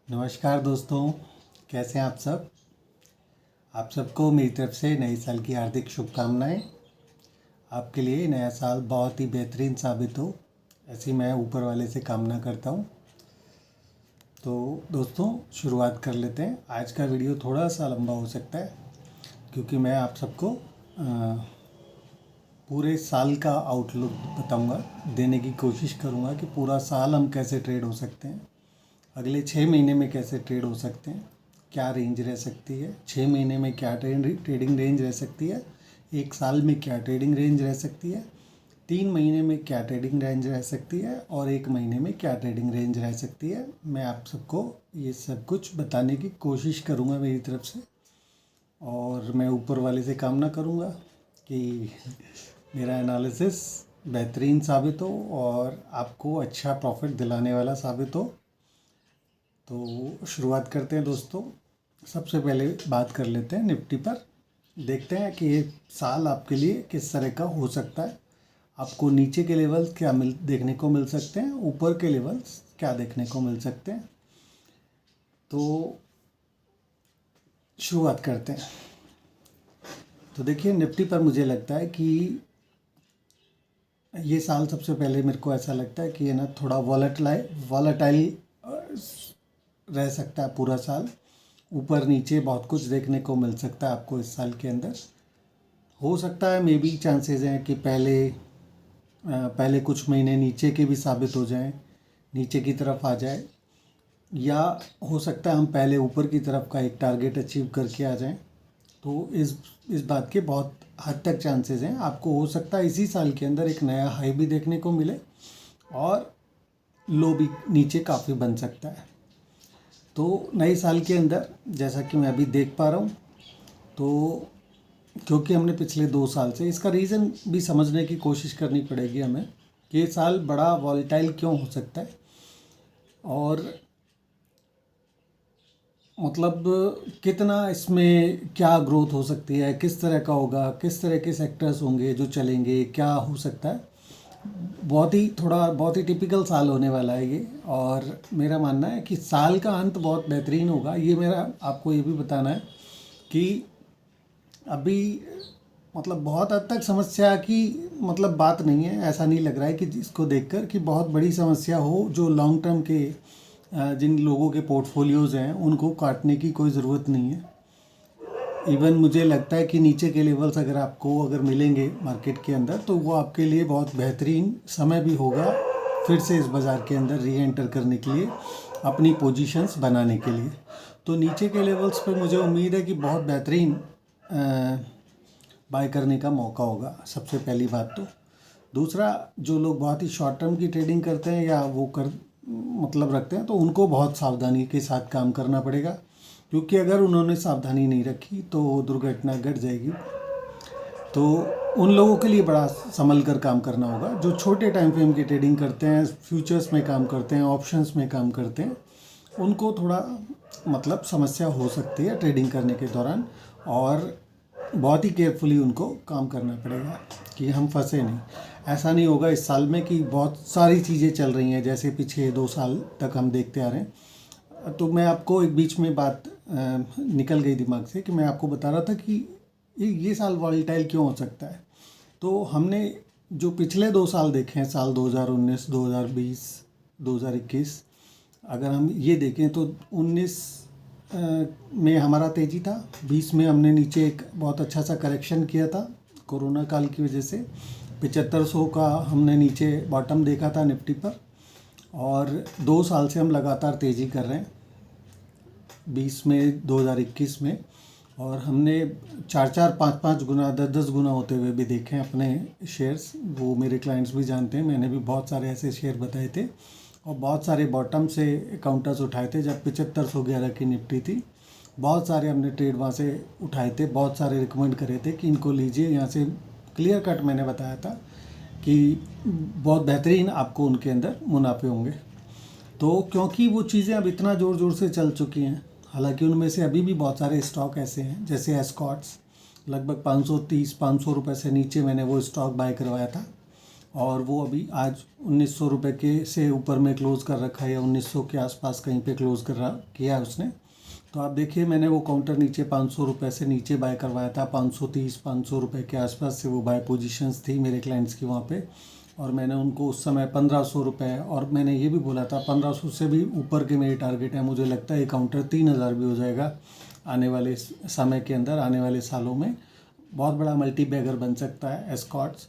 नमस्कार दोस्तों, कैसे हैं आप सब। आप सबको मेरी तरफ से नए साल की हार्दिक शुभकामनाएं। आपके लिए नया साल बहुत ही बेहतरीन साबित हो, ऐसी मैं ऊपर वाले से कामना करता हूं। तो दोस्तों शुरुआत कर लेते हैं। आज का वीडियो थोड़ा सा लंबा हो सकता है क्योंकि मैं आप सबको पूरे साल का आउटलुक बताऊंगा, देने की कोशिश करूंगा कि पूरा साल हम कैसे ट्रेड हो सकते हैं, अगले 6 महीने में कैसे ट्रेड हो सकते हैं, क्या रेंज रह सकती है, 6 महीने में क्या ट्रेडिंग रेंज रह सकती है, एक साल में क्या ट्रेडिंग रेंज रह सकती है, 3 महीने में क्या ट्रेडिंग रेंज रह सकती है और 1 महीने में क्या ट्रेडिंग रेंज रह सकती है। मैं आप सबको ये सब कुछ बताने की कोशिश करूँगा मेरी तरफ से, और मैं ऊपर वाले से कामना करूँगा कि मेरा एनालिसिस बेहतरीन साबित हो और आपको अच्छा प्रॉफिट दिलाने वाला साबित हो। तो शुरुआत करते हैं दोस्तों। सबसे पहले बात कर लेते हैं निफ्टी पर। देखते हैं कि ये साल आपके लिए किस तरह का हो सकता है। आपको नीचे के लेवल्स क्या देखने को मिल सकते हैं, ऊपर के लेवल्स क्या देखने को मिल सकते हैं। तो शुरुआत करते हैं। तो देखिए निफ्टी पर मुझे लगता है कि ये साल सबसे पहले मेरे को ऐसा लगता है कि ये ना थोड़ा वॉलेटाइल रह सकता है पूरा साल। ऊपर नीचे बहुत कुछ देखने को मिल सकता है आपको इस साल के अंदर। हो सकता है मे बी चांसेस हैं कि पहले कुछ महीने नीचे के भी साबित हो जाएं, नीचे की तरफ आ जाए, या हो सकता है हम पहले ऊपर की तरफ का एक टारगेट अचीव करके आ जाएं। तो इस बात के बहुत हद तक चांसेस हैं। आपको हो सकता है इसी साल के अंदर एक नया हाई भी देखने को मिले और लो भी नीचे काफ़ी बन सकता है। तो नए साल के अंदर जैसा कि मैं अभी देख पा रहा हूँ, तो क्योंकि हमने पिछले 2 साल से इसका रीज़न भी समझने की कोशिश करनी पड़ेगी हमें कि ये साल बड़ा वॉलेटाइल क्यों हो सकता है, और मतलब कितना इसमें क्या ग्रोथ हो सकती है, किस तरह का होगा, किस तरह के सेक्टर्स होंगे जो चलेंगे, क्या हो सकता है। बहुत ही टिपिकल साल होने वाला है ये, और मेरा मानना है कि साल का अंत बहुत बेहतरीन होगा। ये मेरा आपको ये भी बताना है कि अभी मतलब बहुत हद तक समस्या की मतलब बात नहीं है। ऐसा नहीं लग रहा है कि इसको देखकर कि बहुत बड़ी समस्या हो जो लॉन्ग टर्म के जिन लोगों के पोर्टफोलियोज़ हैं उनको काटने की कोई ज़रूरत नहीं है। इवन मुझे लगता है कि नीचे के लेवल्स अगर मिलेंगे मार्केट के अंदर, तो वो आपके लिए बहुत बेहतरीन समय भी होगा फिर से इस बाज़ार के अंदर री एंटर करने के लिए, अपनी पोजीशंस बनाने के लिए। तो नीचे के लेवल्स पे मुझे उम्मीद है कि बहुत बेहतरीन बाय करने का मौका होगा, सबसे पहली बात। तो दूसरा, जो लोग बहुत ही शॉर्ट टर्म की ट्रेडिंग करते हैं या वो मतलब रखते हैं, तो उनको बहुत सावधानी के साथ काम करना पड़ेगा, क्योंकि अगर उन्होंने सावधानी नहीं रखी तो दुर्घटना घट जाएगी। तो उन लोगों के लिए बड़ा संभल कर काम करना होगा जो छोटे टाइम फ्रेम की ट्रेडिंग करते हैं, फ्यूचर्स में काम करते हैं, ऑप्शंस में काम करते हैं। उनको थोड़ा मतलब समस्या हो सकती है ट्रेडिंग करने के दौरान, और बहुत ही केयरफुली उनको काम करना पड़ेगा कि हम फंसे नहीं। ऐसा नहीं होगा इस साल में कि बहुत सारी चीज़ें चल रही हैं जैसे पिछले 2 साल तक हम देखते आ रहे हैं। तो मैं आपको एक बीच में बात निकल गई दिमाग से कि मैं आपको बता रहा था कि ये साल वॉलेटाइल क्यों हो सकता है। तो हमने जो पिछले 2 साल देखे हैं, साल 2019, 2020, 2021, अगर हम ये देखें तो 19 में हमारा तेज़ी था, 20 में हमने नीचे एक बहुत अच्छा सा करेक्शन किया था कोरोना काल की वजह से। 7500 का हमने नीचे बॉटम देखा था निफ्टी पर, और 2 साल से हम लगातार तेज़ी कर रहे हैं। 20 में, 2021 में, और हमने 4-5 गुना, 10-10 गुना होते हुए भी देखे हैं अपने शेयर्स। वो मेरे क्लाइंट्स भी जानते हैं, मैंने भी बहुत सारे ऐसे शेयर बताए थे और बहुत सारे बॉटम से काउंटर्स उठाए थे जब 7511 की निफ्टी थी। बहुत सारे हमने ट्रेड वहाँ से उठाए थे, बहुत सारे रिकमेंड करे थे कि इनको लीजिए। यहाँ से क्लियर कट मैंने बताया था कि बहुत बेहतरीन आपको उनके अंदर मुनाफे होंगे। तो क्योंकि वो चीज़ें अब इतना ज़ोर ज़ोर से चल चुकी हैं, हालांकि उनमें से अभी भी बहुत सारे स्टॉक ऐसे हैं जैसे एस्कॉर्ट्स, लगभग 530-500 रुपये से नीचे मैंने वो स्टॉक बाय करवाया था, और वो अभी आज 1900 रुपये के से ऊपर में क्लोज़ कर रखा है, या 1900 के आसपास कहीं पे क्लोज़ कर रहा किया है उसने। तो आप देखिए, मैंने वो काउंटर नीचे 500 रुपये से नीचे बाय करवाया था, 530-500 रुपये के आसपास से वो बाय पोजीशंस थी मेरे क्लाइंट्स की वहाँ पे। और मैंने उनको उस समय 1500 रुपये, और मैंने ये भी बोला था 1500 से भी ऊपर के मेरी टारगेट है। मुझे लगता है ये काउंटर 3000 भी हो जाएगा आने वाले समय के अंदर, आने वाले सालों में बहुत बड़ा मल्टी बैगर बन सकता है एस्कॉर्ट्स।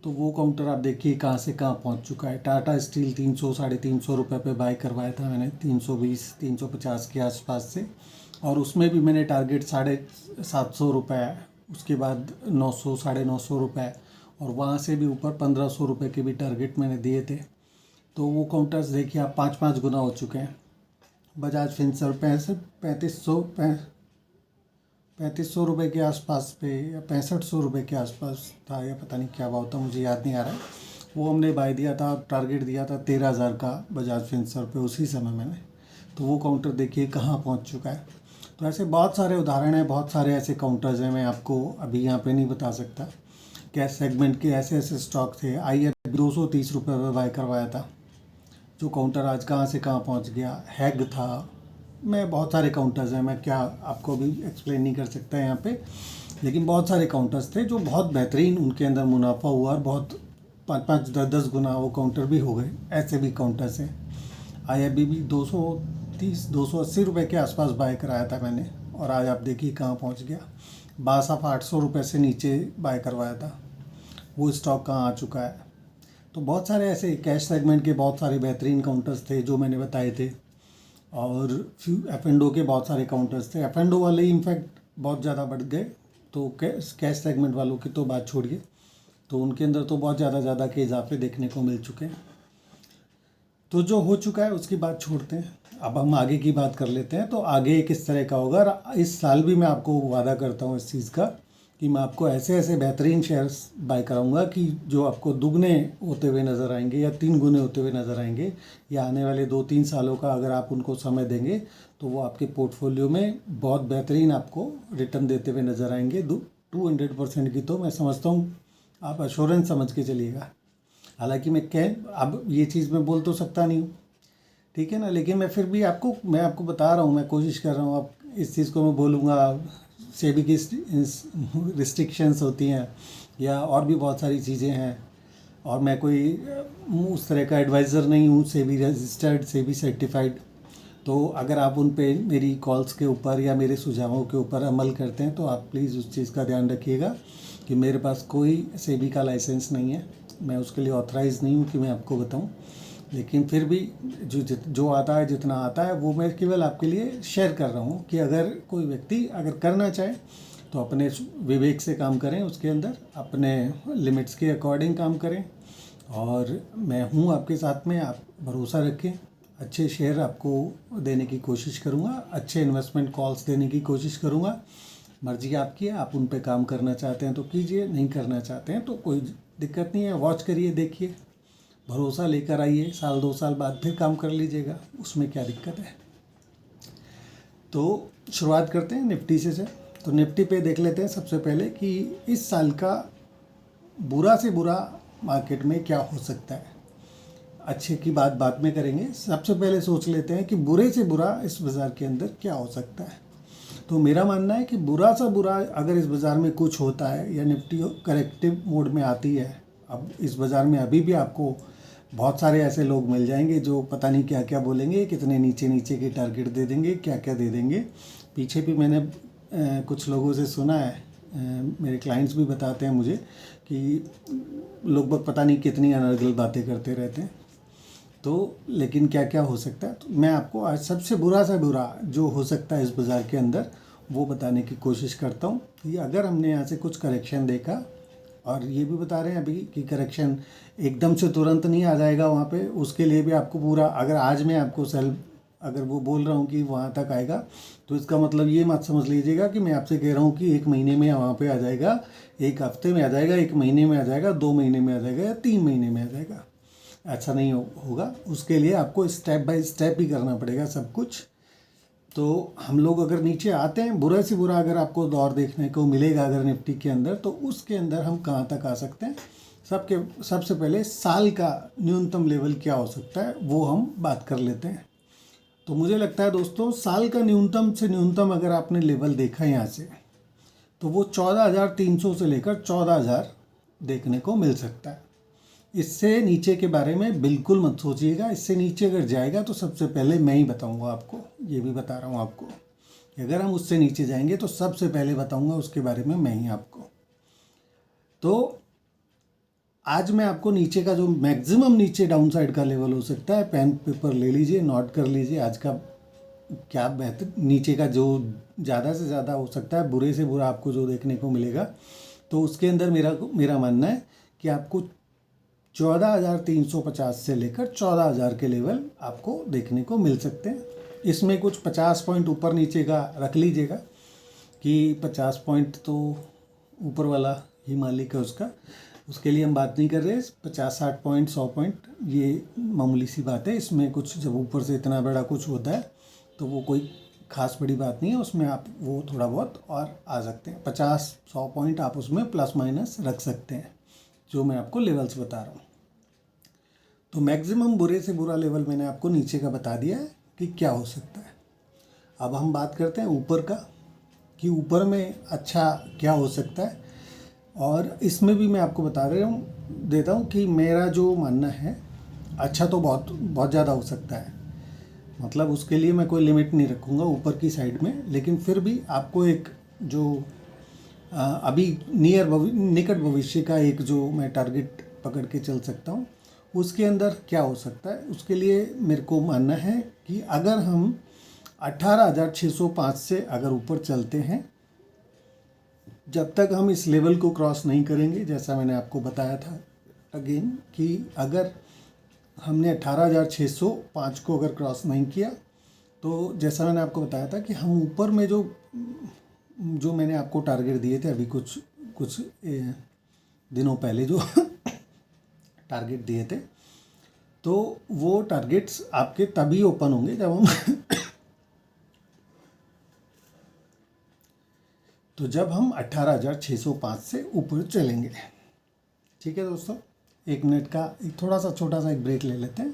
तो वो काउंटर आप देखिए कहाँ से कहाँ पहुँच चुका है। टाटा स्टील 300-350 रुपये पे बाय करवाया था मैंने, 320-350 के आसपास से, और उसमें भी मैंने टारगेट 750 रुपये, उसके बाद 900-950 रुपये, और वहाँ से भी ऊपर 1500 रुपये के भी टारगेट मैंने दिए थे। तो वो काउंटर्स देखिए आप 5-5 गुना हो चुके हैं। बजाज फिनसर्व 3500 रुपये के आसपास पे, या 6500 रुपये के आसपास था, या पता नहीं क्या भाव था, मुझे याद नहीं आ रहा है। वो हमने बाय दिया था, टारगेट दिया था 13000 का बजाज फिनसर्व पे उसी समय मैंने। तो वो काउंटर देखिए कहाँ पहुँच चुका है। तो ऐसे बहुत सारे उदाहरण हैं, बहुत सारे ऐसे काउंटर्स हैं, मैं आपको अभी यहाँ पे नहीं बता सकता। कैश सेगमेंट के ऐसे ऐसे स्टॉक थे। आई 230 रुपये में बाय करवाया था, जो काउंटर आज कहाँ से कहाँ पहुँच गया। हैग था, मैं बहुत सारे काउंटर्स हैं, मैं क्या आपको भी एक्सप्लेन नहीं कर सकता यहाँ पे, लेकिन बहुत सारे काउंटर्स थे जो बहुत बेहतरीन उनके अंदर मुनाफा हुआ, और बहुत 5-5, 10-10 गुना वो काउंटर भी हो गए। ऐसे भी काउंटर्स हैं। IIB भी 230-280 रुपये के आसपास बाय कराया था मैंने, और आज आप देखिए कहाँ पहुँच गया। बासाफ 800 रुपये से नीचे बाय करवाया था, वो स्टॉक कहाँ आ चुका है। तो बहुत सारे ऐसे कैश सेगमेंट के बहुत सारे बेहतरीन काउंटर्स थे जो मैंने बताए थे, और F&O के बहुत सारे काउंटर्स थे। F&O वाले ही इनफैक्ट बहुत ज़्यादा बढ़ गए, तो कैश सेगमेंट वालों की तो बात छोड़िए, तो उनके अंदर तो बहुत ज़्यादा के इजाफे देखने को मिल चुके हैं। तो जो हो चुका है उसकी बात छोड़ते हैं, अब हम आगे की बात कर लेते हैं। तो आगे किस तरह का होगा, और इस साल भी मैं आपको वादा करता हूँ इस चीज़ का कि मैं आपको ऐसे ऐसे बेहतरीन शेयर्स बाय कराऊंगा कि जो आपको दुगने होते हुए नज़र आएंगे, या 3 गुने होते हुए नज़र आएंगे, या आने वाले 2-3 सालों का अगर आप उनको समय देंगे तो वो आपके पोर्टफोलियो में बहुत बेहतरीन आपको रिटर्न देते हुए नज़र आएंगे। 200% की तो मैं समझता हूँ आप एश्योरेंस समझ के चलिएगा। हालांकि अब ये चीज़ मैं बोल तो सकता नहीं हूँ, ठीक है ना, लेकिन मैं फिर भी मैं आपको बता रहा हूँ, मैं कोशिश कर रहा हूँ। अब इस चीज़ को मैं बोलूँगा, सेबी की रिस्ट्रिक्शंस होती हैं, या और भी बहुत सारी चीज़ें हैं, और मैं कोई उस तरह का एडवाइज़र नहीं हूँ, सेबी रजिस्टर्ड, सेबी सर्टिफाइड। तो अगर आप उन पे मेरी कॉल्स के ऊपर या मेरे सुझावों के ऊपर अमल करते हैं, तो आप प्लीज़ उस चीज़ का ध्यान रखिएगा कि मेरे पास कोई सेबी का लाइसेंस नहीं है, मैं उसके लिए ऑथराइज़ नहीं हूँ कि मैं आपको बताऊँ। लेकिन फिर भी जो आता है, जितना आता है, वो मैं केवल आपके लिए शेयर कर रहा हूँ कि अगर कोई व्यक्ति अगर करना चाहे तो अपने विवेक से काम करें, उसके अंदर अपने लिमिट्स के अकॉर्डिंग काम करें। और मैं हूँ आपके साथ में, आप भरोसा रखें। अच्छे शेयर आपको देने की कोशिश करूँगा, अच्छे इन्वेस्टमेंट कॉल्स देने की कोशिश करूँगा। मर्जी आपकी है, आप उन पे काम करना चाहते हैं तो कीजिए, नहीं करना चाहते हैं तो कोई दिक्कत नहीं है। वॉच करिए, देखिए, भरोसा लेकर आइए, 1-2 साल बाद फिर काम कर लीजिएगा, उसमें क्या दिक्कत है। तो शुरुआत करते हैं निफ्टी से। तो निफ्टी पे देख लेते हैं सबसे पहले कि इस साल का बुरा से बुरा मार्केट में क्या हो सकता है। अच्छे की बात बाद में करेंगे, सबसे पहले सोच लेते हैं कि बुरे से बुरा इस बाज़ार के अंदर क्या हो सकता है। तो मेरा मानना है कि बुरा सा बुरा अगर इस बाज़ार में कुछ होता है, या निफ्टी करेक्टिव मोड में आती है, अब इस बाज़ार में अभी भी आपको बहुत सारे ऐसे लोग मिल जाएंगे जो पता नहीं क्या क्या बोलेंगे, कितने नीचे नीचे के टारगेट दे देंगे, क्या क्या दे देंगे। पीछे भी मैंने कुछ लोगों से सुना है, मेरे क्लाइंट्स भी बताते हैं मुझे कि लोग पता नहीं कितनी अनर्गल बातें करते रहते हैं। तो लेकिन क्या क्या हो सकता है, तो मैं आपको आज सबसे बुरा सा बुरा जो हो सकता है इस बाज़ार के अंदर वो बताने की कोशिश करता हूँ कि अगर हमने यहाँ से कुछ करेक्शन देखा, और ये भी बता रहे हैं अभी कि करेक्शन एकदम से तुरंत नहीं आ जाएगा वहाँ पे, उसके लिए भी आपको पूरा, अगर आज मैं आपको अगर वो बोल रहा हूँ कि वहाँ तक आएगा, तो इसका मतलब ये मत समझ लीजिएगा कि मैं आपसे कह रहा हूँ कि 1 महीने में वहाँ पे आ जाएगा, 1 हफ्ते में आ जाएगा, 1 महीने में आ जाएगा, 2 महीने में आ जाएगा, या 3 महीने में आ जाएगा। ऐसा नहीं होगा, उसके लिए आपको स्टेप बाय स्टेप ही करना पड़ेगा सब कुछ। तो हम लोग अगर नीचे आते हैं, बुरा से बुरा अगर आपको दौर देखने को मिलेगा अगर निफ्टी के अंदर, तो उसके अंदर हम कहाँ तक आ सकते हैं सबसे पहले साल का न्यूनतम लेवल क्या हो सकता है वो हम बात कर लेते हैं। तो मुझे लगता है दोस्तों, साल का न्यूनतम से न्यूनतम अगर आपने लेवल देखा यहाँ से, तो वो 14,300 से लेकर 14,000 देखने को मिल सकता है। इससे नीचे के बारे में बिल्कुल मत सोचिएगा। इससे नीचे अगर जाएगा तो सबसे पहले मैं ही बताऊंगा आपको, ये भी बता रहा हूँ आपको। अगर हम उससे नीचे जाएंगे तो सबसे पहले बताऊंगा उसके बारे में मैं ही आपको। तो आज मैं आपको नीचे का जो मैक्सिमम नीचे डाउन साइड का लेवल हो सकता है, पेन पेपर ले लीजिए, नोट कर लीजिए आज का क्या बेहतर नीचे का जो ज़्यादा से ज़्यादा हो सकता है, बुरे से बुरा आपको जो देखने को मिलेगा। तो उसके अंदर मेरा मानना है कि आपको 14,350 से लेकर 14,000 के लेवल आपको देखने को मिल सकते हैं। इसमें कुछ 50 पॉइंट ऊपर नीचे का रख लीजिएगा कि 50 पॉइंट तो ऊपर वाला ही मालिक है उसका, उसके लिए हम बात नहीं कर रहे। 50-60 पॉइंट 100 पॉइंट ये मामूली सी बात है। इसमें कुछ जब ऊपर से इतना बड़ा कुछ होता है तो वो कोई खास बड़ी बात नहीं है, उसमें आप वो थोड़ा बहुत और आ सकते हैं। 50-100 पॉइंट आप उसमें प्लस माइनस रख सकते हैं, जो मैं आपको लेवल्स बता रहा हूँ। तो मैक्सिमम बुरे से बुरा लेवल मैंने आपको नीचे का बता दिया है कि क्या हो सकता है। अब हम बात करते हैं ऊपर का, कि ऊपर में अच्छा क्या हो सकता है। और इसमें भी मैं आपको बता देता हूँ कि मेरा जो मानना है, अच्छा तो बहुत बहुत ज़्यादा हो सकता है। मतलब उसके लिए मैं कोई लिमिट नहीं रखूँगा ऊपर की साइड में, लेकिन फिर भी आपको एक जो अभी निकट भविष्य का एक जो मैं टारगेट पकड़ के चल सकता हूँ, उसके अंदर क्या हो सकता है, उसके लिए मेरे को मानना है कि अगर हम 18,605 से अगर ऊपर चलते हैं, जब तक हम इस लेवल को क्रॉस नहीं करेंगे, जैसा मैंने आपको बताया था अगेन, कि अगर हमने 18,605 को अगर क्रॉस नहीं किया, तो जैसा मैंने आपको बताया था कि हम ऊपर में जो मैंने आपको टारगेट दिए थे अभी कुछ दिनों पहले जो टारगेट दिए थे, तो वो टारगेट्स आपके तभी ओपन होंगे जब हम 18,605 से ऊपर चलेंगे। ठीक है दोस्तों, 1 मिनट का थोड़ा सा छोटा सा एक ब्रेक ले लेते हैं।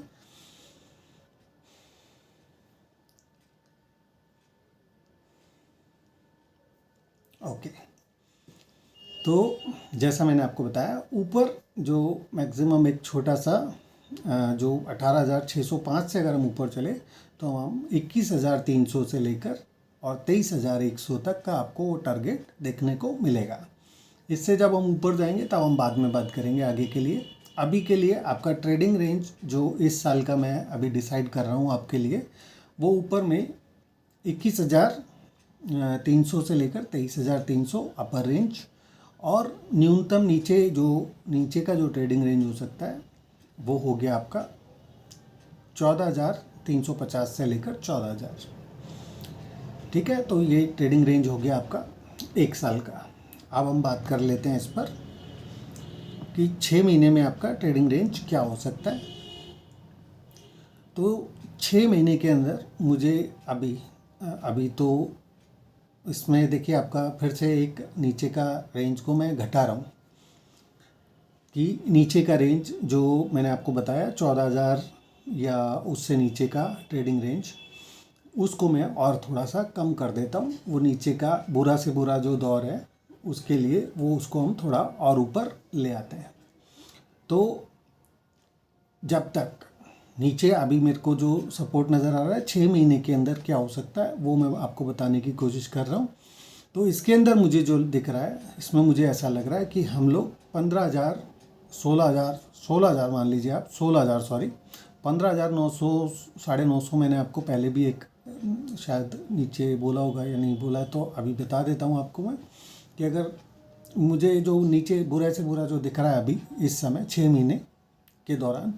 ओके, तो जैसा मैंने आपको बताया, ऊपर जो मैक्सिमम एक छोटा सा जो 18,605 से अगर हम ऊपर चले तो हम 21,300 से लेकर और 23,100 तक का आपको वो टारगेट देखने को मिलेगा। इससे जब हम ऊपर जाएंगे तब हम बाद में बात करेंगे आगे के लिए। अभी के लिए आपका ट्रेडिंग रेंज जो इस साल का मैं अभी डिसाइड कर रहा हूँ आपके लिए, वो ऊपर में 21,300 से लेकर 23,300 अपर रेंज, और न्यूनतम नीचे का जो ट्रेडिंग रेंज हो सकता है वो हो गया आपका 14,350 से लेकर 14,000। ठीक है, तो ये ट्रेडिंग रेंज हो गया आपका 1 साल का। अब हम बात कर लेते हैं इस पर कि 6 महीने में आपका ट्रेडिंग रेंज क्या हो सकता है। तो 6 महीने के अंदर मुझे अभी तो इसमें देखिए आपका फिर से एक नीचे का रेंज को मैं घटा रहा हूँ, कि नीचे का रेंज जो मैंने आपको बताया 14,000 या उससे नीचे का ट्रेडिंग रेंज, उसको मैं और थोड़ा सा कम कर देता हूँ। वो नीचे का बुरा से बुरा जो दौर है उसके लिए उसको हम थोड़ा और ऊपर ले आते हैं। तो जब तक नीचे अभी मेरे को जो सपोर्ट नज़र आ रहा है 6 महीने के अंदर क्या हो सकता है, वो मैं आपको बताने की कोशिश कर रहा हूँ। तो इसके अंदर मुझे जो दिख रहा है, इसमें मुझे ऐसा लग रहा है कि हम लोग 15,000 16,000 मान लीजिए आप, 16,000 सॉरी 15,900 950 मैंने आपको पहले भी एक शायद नीचे बोला होगा या नहीं बोला, तो अभी बता देता हूँ आपको मैं कि अगर मुझे जो नीचे बुरा से बुरा जो दिख रहा है अभी इस समय 6 महीने के दौरान,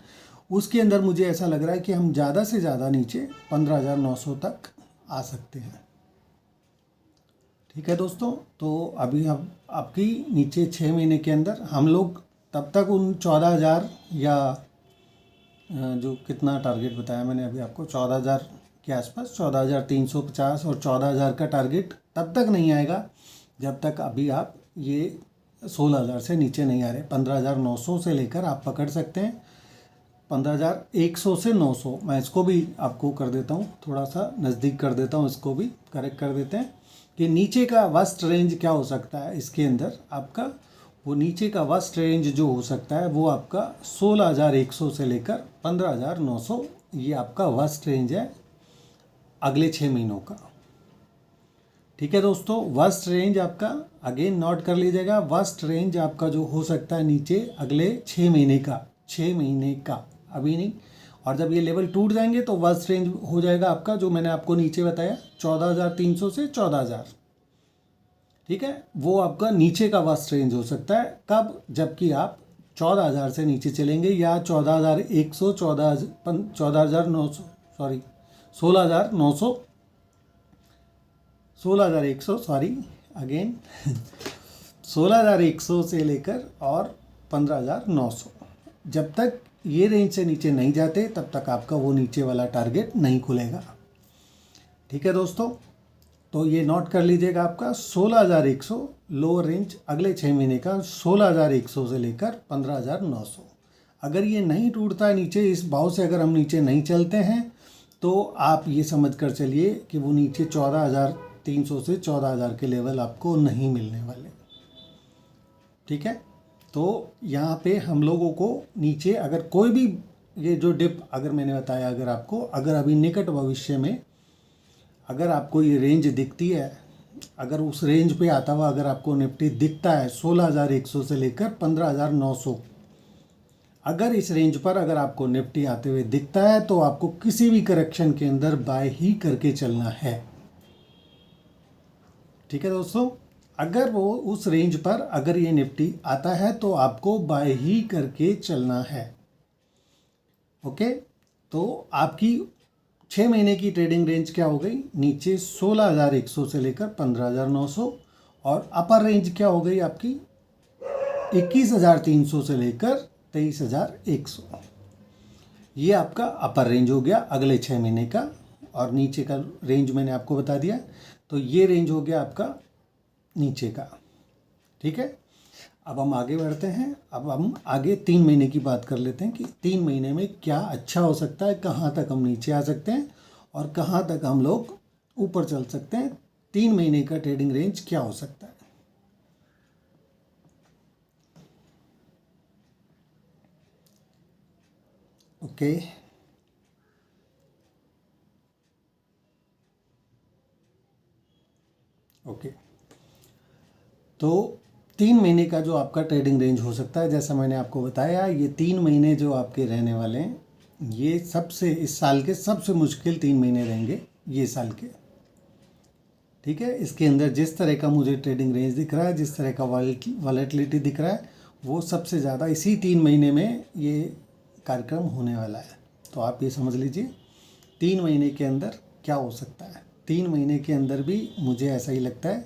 उसके अंदर मुझे ऐसा लग रहा है कि हम ज़्यादा से ज़्यादा नीचे 15,900 तक आ सकते हैं। ठीक है दोस्तों, तो अभी अब आपकी नीचे 6 महीने के अंदर हम लोग तब तक उन 14,000 या जो कितना टारगेट बताया मैंने अभी आपको 14,000 के आसपास, 14,350 और 14,000 का टारगेट तब तक नहीं आएगा जब तक अभी आप ये 16,000 से नीचे नहीं आ रहे। 15,900 से लेकर आप पकड़ सकते हैं 15,100 से 900। मैं इसको भी आपको कर देता हूँ, थोड़ा सा नज़दीक कर देता हूँ, इसको भी करेक्ट कर देते हैं कि नीचे का वर्स्ट रेंज क्या हो सकता है इसके अंदर आपका। वो नीचे का वर्स्ट रेंज जो हो सकता है वो आपका 16,100 से लेकर 15,900, ये आपका वर्स्ट रेंज है अगले 6 महीनों का। ठीक है दोस्तों, वर्स्ट रेंज आपका अगेन नोट कर लीजिएगा। वर्स्ट रेंज आपका जो हो सकता है नीचे अगले 6 महीने का, 6 महीने का, अभी नहीं। और जब ये लेवल टूट जाएंगे तो वर्स्ट रेंज हो जाएगा आपका जो मैंने आपको नीचे बताया 14,300 से 14,000। ठीक है, वो आपका नीचे का वर्स्ट रेंज हो सकता है। कब? जबकि आप 14,000 से नीचे चलेंगे या 14,100, 14,900, सॉरी 16,900, 16,100, सॉरी अगेन 16,100 से लेकर और 15,900, जब तक ये रेंज से नीचे नहीं जाते तब तक आपका वो नीचे वाला टारगेट नहीं खुलेगा। ठीक है दोस्तों, तो ये नोट कर लीजिएगा आपका 16,100 लोअर रेंज अगले 6 महीने का, 16,100 से लेकर 15,900। अगर ये नहीं टूटता है नीचे, इस भाव से अगर हम नीचे नहीं चलते हैं तो आप ये समझ कर चलिए कि वो नीचे 14,300 से 14,000 के लेवल आपको नहीं मिलने वाले। ठीक है, तो यहाँ पे हम लोगों को नीचे अगर कोई भी ये जो डिप अगर मैंने बताया, अगर आपको अगर अभी निकट भविष्य में अगर आपको ये रेंज दिखती है, अगर उस रेंज पे आता हुआ अगर आपको निफ्टी दिखता है 16,100 से लेकर 15,900, अगर इस रेंज पर अगर आपको निफ्टी आते हुए दिखता है तो आपको किसी भी करेक्शन के अंदर बाय ही करके चलना है। ठीक है दोस्तों, अगर वो उस रेंज पर अगर ये निफ्टी आता है तो आपको बाय ही करके चलना है। ओके, तो आपकी 6 महीने की ट्रेडिंग रेंज क्या हो गई? नीचे 16,100 से लेकर 15,900, और अपर रेंज क्या हो गई आपकी 21,300 से लेकर 23,100। ये आपका अपर रेंज हो गया अगले 6 महीने का, और नीचे का रेंज मैंने आपको बता दिया। तो ये रेंज हो गया आपका नीचे का। ठीक है, अब हम आगे बढ़ते हैं। अब हम आगे 3 महीने की बात कर लेते हैं कि 3 महीने में क्या अच्छा हो सकता है, कहाँ तक हम नीचे आ सकते हैं और कहाँ तक हम लोग ऊपर चल सकते हैं। 3 महीने का ट्रेडिंग रेंज क्या हो सकता है? ओके, ओके, तो 3 महीने का जो आपका ट्रेडिंग रेंज हो सकता है, जैसा मैंने आपको बताया, ये 3 महीने जो आपके रहने वाले हैं, ये सबसे इस साल के सबसे मुश्किल 3 महीने रहेंगे ये साल के। ठीक है, इसके अंदर जिस तरह का मुझे ट्रेडिंग रेंज दिख रहा है, जिस तरह का वॉलेटिलिटी दिख रहा है, वो सबसे ज़्यादा इसी 3 महीने में ये कार्यक्रम होने वाला है। तो आप ये समझ लीजिए 3 महीने के अंदर क्या हो सकता है। 3 महीने के अंदर भी मुझे ऐसा ही लगता है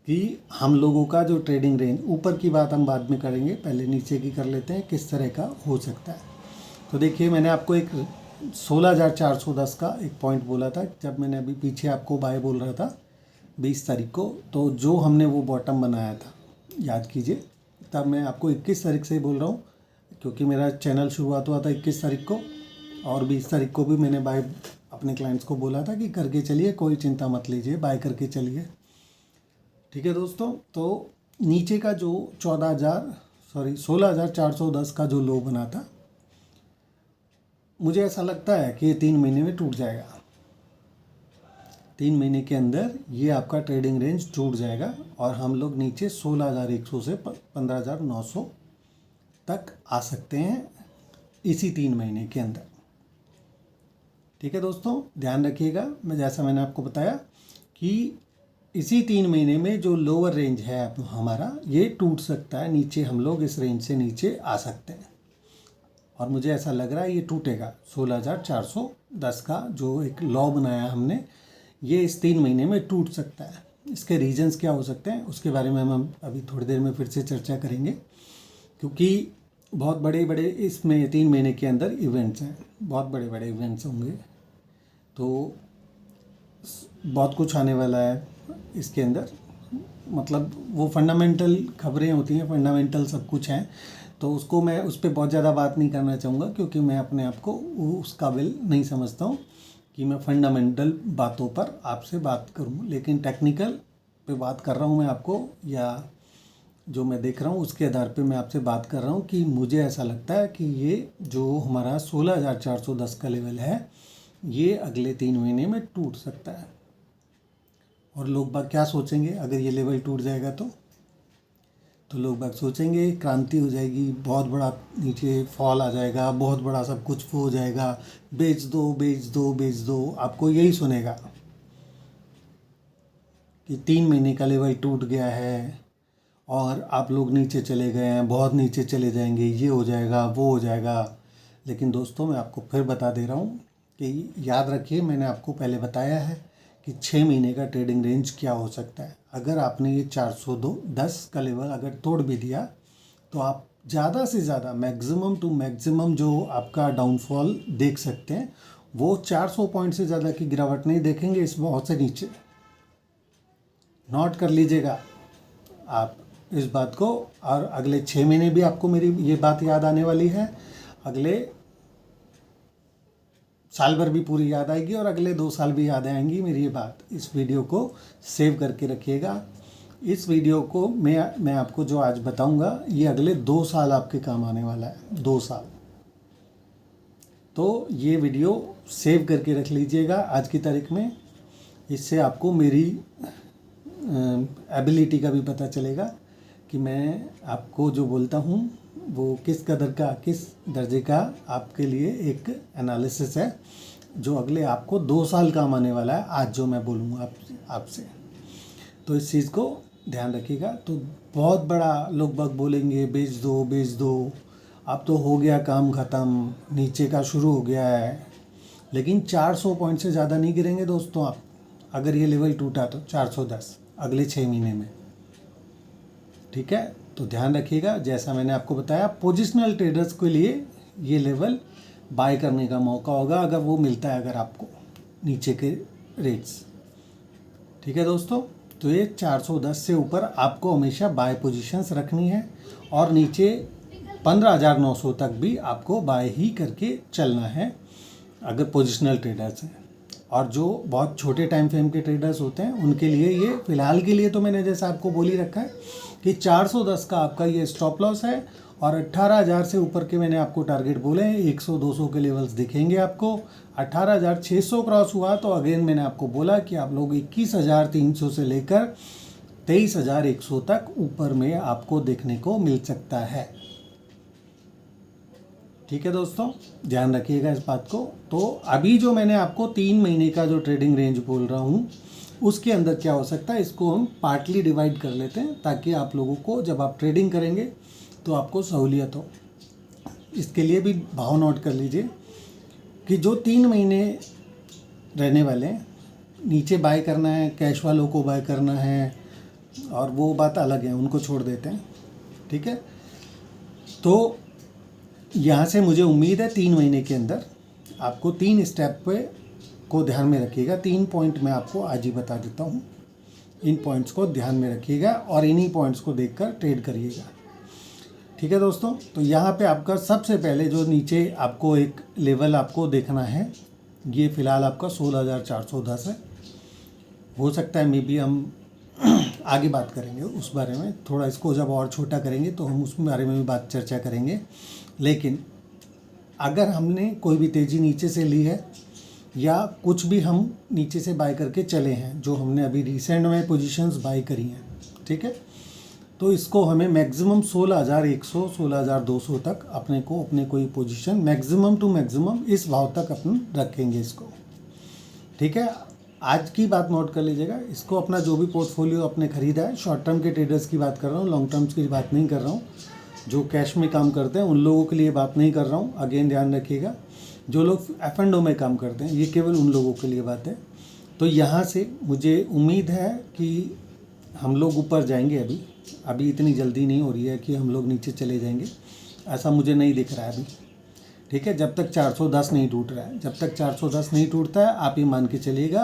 कि हम लोगों का जो ट्रेडिंग रेंज, ऊपर की बात हम बाद में करेंगे, पहले नीचे की कर लेते हैं किस तरह का हो सकता है। तो देखिए, मैंने आपको एक 16,410 का एक पॉइंट बोला था जब मैंने अभी पीछे आपको बाय बोल रहा था 20 तारीख को। तो जो हमने वो बॉटम बनाया था, याद कीजिए, तब मैं आपको 21 तारीख से ही बोल रहा हूँ क्योंकि मेरा चैनल शुरुआत हुआ था 21 तारीख को, और 20 तारीख को भी मैंने बाय अपने क्लाइंट्स को बोला था कि करके चलिए, कोई चिंता मत लीजिए, बाय करके चलिए। ठीक है दोस्तों, तो नीचे का जो 16,410 का जो लो बना था, मुझे ऐसा लगता है कि ये 3 महीने में टूट जाएगा। 3 महीने के अंदर ये आपका ट्रेडिंग रेंज टूट जाएगा और हम लोग नीचे 16,100 से 15,900 तक आ सकते हैं इसी 3 महीने के अंदर। ठीक है दोस्तों, ध्यान रखिएगा, जैसा मैंने आपको बताया कि इसी 3 महीने में जो लोअर रेंज है हमारा, ये टूट सकता है, नीचे हम लोग इस रेंज से नीचे आ सकते हैं, और मुझे ऐसा लग रहा है ये टूटेगा। 16,410 का जो एक लॉ बनाया हमने, ये इस 3 महीने में टूट सकता है। इसके रीजंस क्या हो सकते हैं उसके बारे में हम अभी थोड़ी देर में फिर से चर्चा करेंगे, क्योंकि बहुत बड़े बड़े इसमें 3 महीने के अंदर इवेंट्स हैं, बहुत बड़े बड़े इवेंट्स होंगे, तो बहुत कुछ आने वाला है इसके अंदर। मतलब वो फंडामेंटल खबरें होती हैं, फंडामेंटल सब कुछ हैं, तो उसको मैं उस पर बहुत ज़्यादा बात नहीं करना चाहूँगा, क्योंकि मैं अपने आप को उस काबिल नहीं समझता हूँ कि मैं फंडामेंटल बातों पर आपसे बात करूँ। लेकिन टेक्निकल पे बात कर रहा हूँ मैं आपको, या जो मैं देख रहा हूँ उसके आधार पे मैं आपसे बात कर रहा हूँ कि मुझे ऐसा लगता है कि ये जो हमारा 16,410 का लेवल है, ये अगले 3 महीने में टूट सकता है। और लोग बाग क्या सोचेंगे अगर ये लेवल टूट जाएगा तो लोग बाग सोचेंगे क्रांति हो जाएगी, बहुत बड़ा नीचे फॉल आ जाएगा, बहुत बड़ा सब कुछ हो जाएगा, बेच दो बेच दो बेच दो। आपको यही सुनेगा कि 3 महीने का लेवल टूट गया है और आप लोग नीचे चले गए हैं, बहुत नीचे चले जाएंगे, ये हो जाएगा वो हो जाएगा। लेकिन दोस्तों मैं आपको फिर बता दे रहा हूँ कि याद रखिए, मैंने आपको पहले बताया है कि 6 महीने का ट्रेडिंग रेंज क्या हो सकता है। अगर आपने ये 410 का लेवल अगर तोड़ भी दिया तो आप ज़्यादा से ज़्यादा मैक्सिमम टू मैक्सिमम जो आपका डाउनफॉल देख सकते हैं वो 400 पॉइंट से ज़्यादा की गिरावट नहीं देखेंगे, इस बहुत से नीचे। नोट कर लीजिएगा आप इस बात को, और अगले 6 महीने भी आपको मेरी ये बात याद आने वाली है, अगले साल भर भी पूरी याद आएगी और अगले 2 साल भी याद आएंगी मेरी ये बात। इस वीडियो को सेव करके रखिएगा। इस वीडियो को मैं आपको जो आज बताऊंगा ये अगले 2 साल आपके काम आने वाला है, 2 साल। तो ये वीडियो सेव करके रख लीजिएगा आज की तारीख में। इससे आपको मेरी एबिलिटी का भी पता चलेगा कि मैं आपको जो बोलता हूँ वो किस कदर का, किस दर्जे का आपके लिए एक एनालिसिस है जो अगले आपको 2 साल काम आने वाला है, आज जो मैं बोलूँगा आपसे। तो इस चीज़ को ध्यान रखिएगा। तो बहुत बड़ा लोग बाग बोलेंगे बेच दो, अब तो हो गया काम ख़त्म, नीचे का शुरू हो गया है। लेकिन 400 पॉइंट से ज़्यादा नहीं गिरेंगे दोस्तों आप, अगर ये लेवल टूटा तो 410 अगले 6 महीने में, ठीक है। तो ध्यान रखिएगा, जैसा मैंने आपको बताया पोजिशनल ट्रेडर्स के लिए ये लेवल बाय करने का मौका होगा अगर वो मिलता है, अगर आपको नीचे के रेट्स, ठीक है दोस्तों। तो ये 410 से ऊपर आपको हमेशा बाय पोजीशंस रखनी है और नीचे 15,900 तक भी आपको बाय ही करके चलना है अगर पोजिशनल ट्रेडर्स हैं। और जो बहुत छोटे टाइम फ्रेम के ट्रेडर्स होते हैं उनके लिए ये फ़िलहाल के लिए तो मैंने जैसा आपको बोल ही रखा है कि 410 का आपका ये स्टॉप लॉस है और 18,000 से ऊपर के मैंने आपको टारगेट बोले हैं। 100-200 के लेवल्स दिखेंगे आपको। 18,600 क्रॉस हुआ तो अगेन मैंने आपको बोला कि आप लोग 21,300 से लेकर 23,100 तक ऊपर में आपको देखने को मिल सकता है, ठीक है दोस्तों। ध्यान रखिएगा इस बात को। तो अभी जो मैंने आपको 3 महीने का जो ट्रेडिंग रेंज बोल रहा हूँ उसके अंदर क्या हो सकता है, इसको हम पार्टली डिवाइड कर लेते हैं ताकि आप लोगों को जब आप ट्रेडिंग करेंगे तो आपको सहूलियत हो। इसके लिए भी भाव नोट कर लीजिए कि जो 3 महीने रहने वाले हैं, नीचे बाय करना है, कैश वालों को बाय करना है, और वो बात अलग है, उनको छोड़ देते हैं, ठीक है। तो यहाँ से मुझे उम्मीद है 3 महीने के अंदर आपको 3 स्टेप पे को ध्यान में रखिएगा। 3 पॉइंट मैं आपको आज ही बता देता हूँ, इन पॉइंट्स को ध्यान में रखिएगा और इन्हीं पॉइंट्स को देखकर ट्रेड करिएगा, ठीक है दोस्तों। तो यहाँ पे आपका सबसे पहले जो नीचे आपको एक लेवल आपको देखना है, ये फ़िलहाल आपका 16,410 है। हो सकता है मे बी हम आगे बात करेंगे उस बारे में, थोड़ा इसको जब और छोटा करेंगे तो हम उस बारे में भी बात चर्चा करेंगे। लेकिन अगर हमने कोई भी तेज़ी नीचे से ली है या कुछ भी हम नीचे से बाय करके चले हैं, जो हमने अभी रिसेंट में पोजीशंस बाय करी हैं, ठीक है, तो इसको हमें मैक्सिमम 16,100 16,200 तक अपने कोई पोजीशन मैक्सिमम टू मैक्सिमम इस भाव तक अपन रखेंगे इसको, ठीक है। आज की बात नोट कर लीजिएगा। इसको अपना जो भी पोर्टफोलियो आपने खरीदा है, शॉर्ट टर्म के ट्रेडर्स की बात कर रहा हूँ, लॉन्ग टर्म्स की बात नहीं कर रहा हूँ। जो कैश में काम करते हैं उन लोगों के लिए बात नहीं कर रहा हूँ, अगेन ध्यान रखिएगा। जो लोग F&O में काम करते हैं ये केवल उन लोगों के लिए बात है। तो यहाँ से मुझे उम्मीद है कि हम लोग ऊपर जाएंगे। अभी इतनी जल्दी नहीं हो रही है कि हम लोग नीचे चले जाएंगे, ऐसा मुझे नहीं दिख रहा है अभी, ठीक है। जब तक 410 नहीं टूट रहा है, जब तक 410 नहीं टूटता है, आप ये मान के चलिएगा